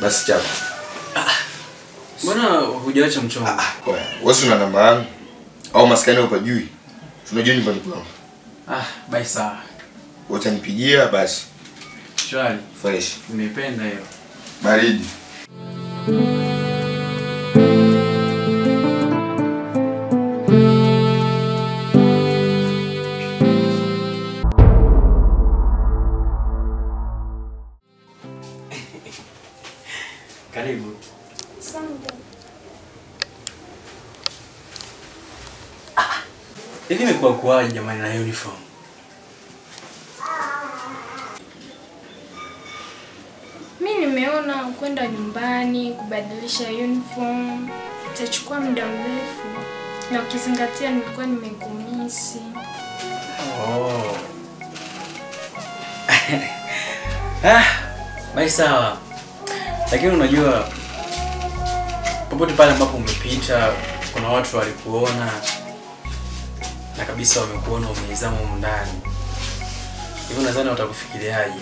Basi chapa. Mbona hujaacha mchongo? Wewe una namba yangu au maskani upajui? Tunajua nyumbani kwangu. Bye sawa. Utanipigia basi. Shwari. Fresh. Nimependa hiyo. Baridi. Karibu. Asante. Hivi imekuwa kuaje jamani na uniform? Mimi nimeona kwenda nyumbani kubadilisha uniform itachukua muda mrefu na ukizingatia nilikuwa nimekumisi. Bye sawa. Lakini unajua popote pale ambapo umepita kuna watu walikuona na kabisa wamekuona umezama huko ndani. Hivyo nadhani watakufikiriaje?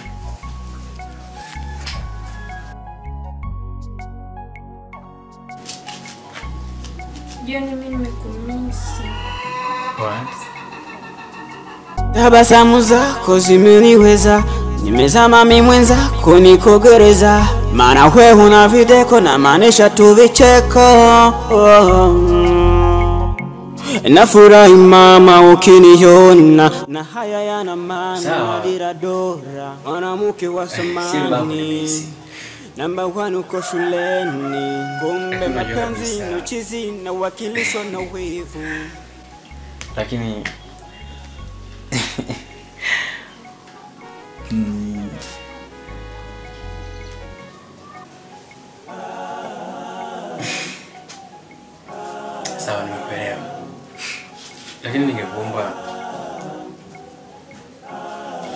Jioni mimi nimekumisi. What? Tabasamu zako zimeniweza, nimezama mimi mwenzako niko gereza, maana wewe una videko na maanisha tu vicheko. Nafurahi mama ukiniona, na haya yana maana dira dora, mwanamke wa samani namba 1 uko shuleni, kumbe mapenzi nuchizi na wakilisho na wivu. Lakini sawa, nimekuelewa. Lakini ningekuomba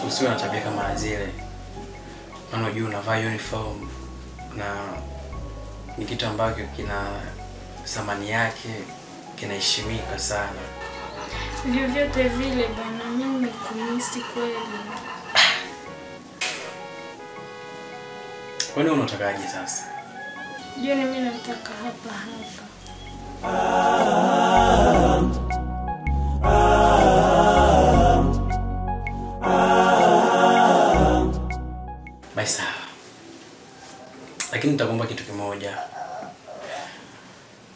usiwe na tabia kama zile. Maana unajua unavaa uniform na ni kitu ambacho kina thamani yake, kinaheshimika sana. Vyovyote vile bwana, mimi nimekumisi kweli. Kwani unatakaje sasa? Jioni mimi nataka hapa hapa. Bye sawa. Lakini nitakuomba kitu kimoja.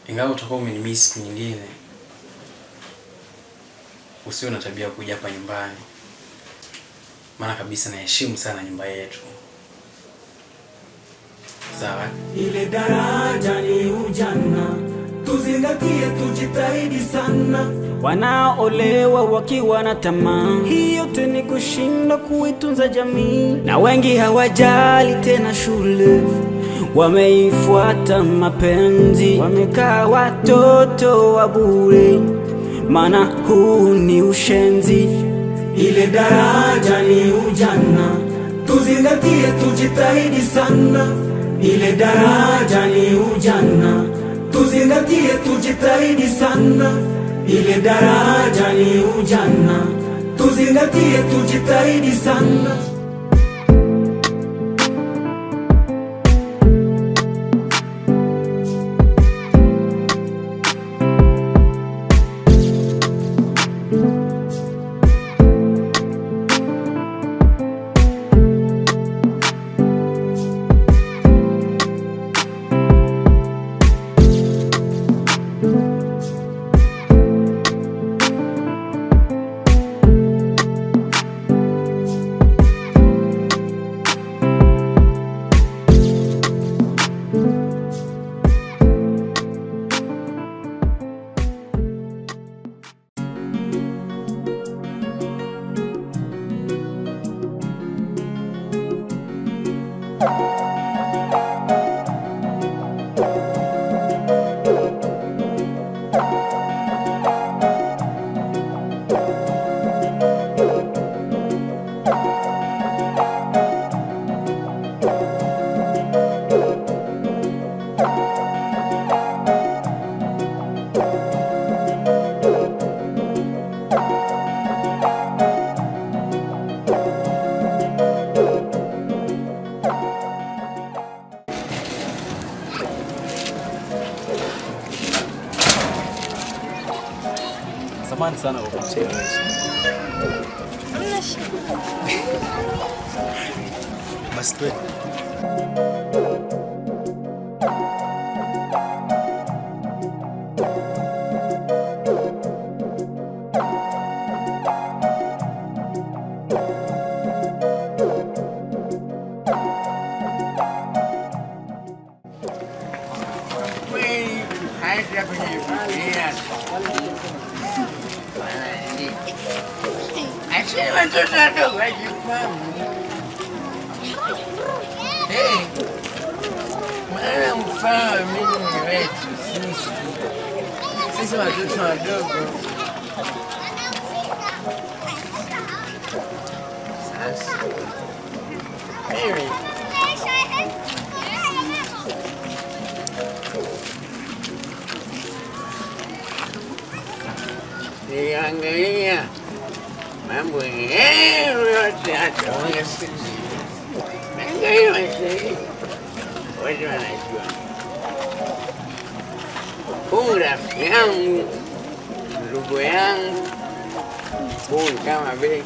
Ingawa utakuwa umenimiss siku nyingine, usiwe na tabia kuja hapa nyumbani. Maana kabisa naheshimu sana nyumba yetu. Sawa? Ile daraja ni ujana, tuzingatie tujitahidi sana. Wanaolewa wakiwa na tamaa, hii yote ni kushinda kuitunza jamii. Na wengi hawajali tena shule, wameifuata mapenzi, wamekaa watoto wa bure, maana huu ni ushenzi. Ile daraja ni ujana, tuzingatie tujitahidi sana. Ile daraja ni ujana, tuzingatie tujitahidi sana. Ile daraja ni ujana, tuzingatie tujitahidi sana. sana kwa kuchelewesha. Hamna shida. Basi twende. Mwana mfano mimi wetu sisi watoto wadogo. Sasa niangalia mambo yote hata unasikia. Angalia sasa. Watu wanajua. Rafiki yangu, ndugu yangu, kama vile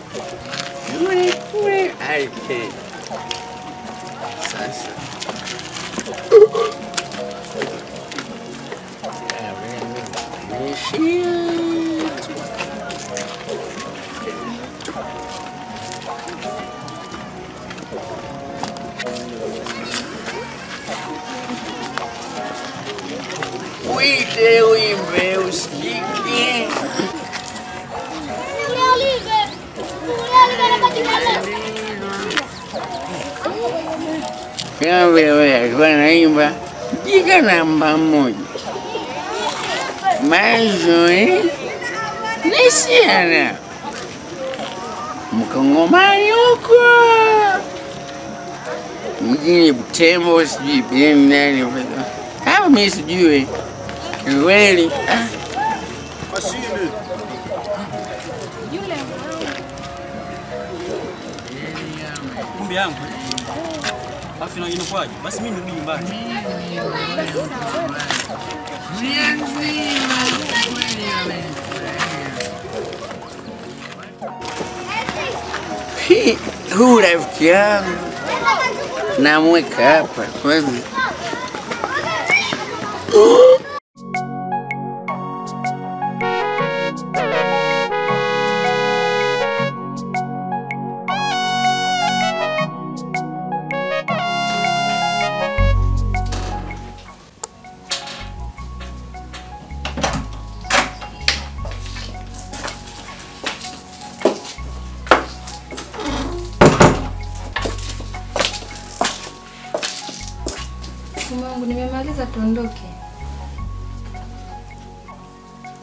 yule alipenda. Sasa uite uimbe usikike. Kama wewe alikuwa naimba jika namba 1 mazuri nisiana Mkongomani huko mjini Butembo, sijui bini nani kama mimi sijui kweli. Kumbe yangu. Afi na inakuaje? Basi mimi nirudi nyumbani. Huu rafiki yangu namweka hapa kwanza. Mungu, nimemaliza tuondoke.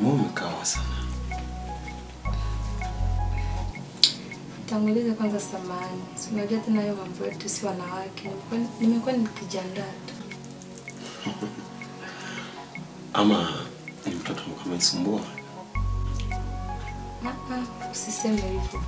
Mume kawa sana. Tanguliza kwanza samahani. Unajua tena hayo mambo yetu si wanawake. Nimekuwa nikijiandaa tu. Ama ni mtoto kama isumbua. Usiseme hivyo.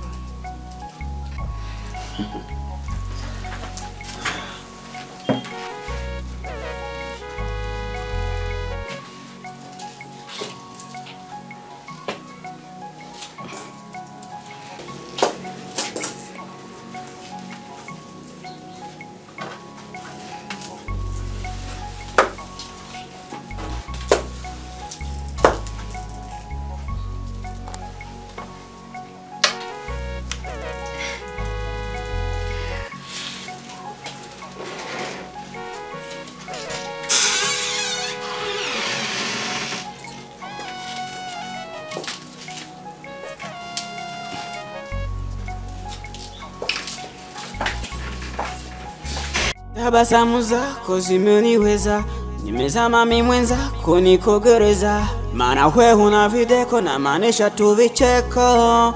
Tabasamu zako zimeniweza, nimezama mimi mwenzako niko gereza, maana wewe huna videko na maanisha tu vicheko.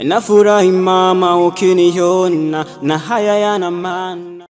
Nafurahi mama ukiniona na haya yana maana.